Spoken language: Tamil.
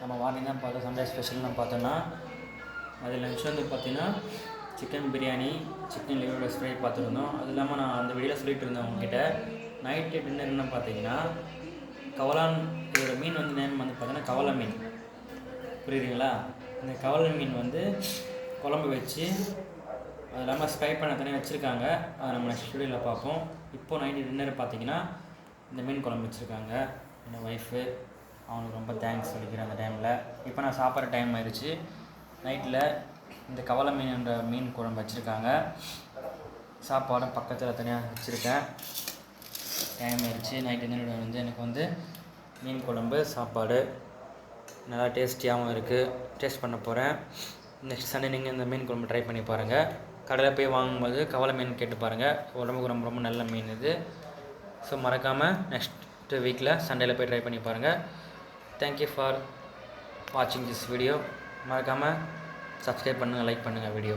நம்ம மார்னிங் தான் பார்த்தோம் சண்டே ஸ்பெஷல்னு பார்த்தோன்னா அது லன்ச் வந்து பார்த்திங்கன்னா chicken biryani, chicken liver rice fry பார்த்துருந்தோம். அது இல்லாமல் நான் அந்த வீடியோவில் சொல்லிட்டு இருந்தேன் உங்ககிட்ட. நைட்டு டின்னர் என்ன பார்த்தீங்கன்னா கவலான். இதோட மீன் வந்து நேம் வந்து பார்த்தீங்கன்னா கவலை மீன், புரியுதுங்களா? இந்த கவலை மீன் வந்து குழம்பு வச்சு அது இல்லாமல் ஃப்ரை பண்ண தனியாக வச்சுருக்காங்க. அதை நம்ம நெக்ஸ்ட் வீடியோவில் பார்ப்போம். இப்போது நைட்டு டின்னர் பார்த்தீங்கன்னா இந்த மீன் குழம்பு வச்சுருக்காங்க. என் ஒய்ஃபு, அவனுக்கு ரொம்ப தேங்க்ஸ் சொல்லிக்கிறேன் அந்த டைமில். இப்போ நான் சாப்பிட்ற டைம் ஆயிடுச்சு. நைட்டில் இந்த கவலை மீன்ன்ற மீன் குழம்பு வச்சுருக்காங்க. சாப்பாடும் பக்கத்தில் தனியாக வச்சுருக்கேன். டைம் ஆயிடுச்சு. நைட் டின்னர் வந்து எனக்கு வந்து மீன் குழம்பு சாப்பாடு நல்லா டேஸ்டியாகவும் இருக்குது. டேஸ்ட் பண்ண போகிறேன். நெக்ஸ்ட் சண்டே நீங்கள் இந்த மீன் குழம்பு ட்ரை பண்ணி பாருங்கள். கடையில் போய் வாங்கும்போது கவலை மீன் கேட்டு பாருங்கள். உடம்புக்கு ரொம்ப ரொம்ப நல்ல மீன் இது. ஸோ மறக்காமல் நெக்ஸ்ட் வீக்கில் சண்டேயில் போய் ட்ரை பண்ணி பாருங்கள். தேங்க்யூ ஃபார் வாட்சிங் திஸ் வீடியோ. மறக்காமல் சப்ஸ்கிரைப் பண்ணுங்கள், லைக் பண்ணுங்கள் வீடியோ.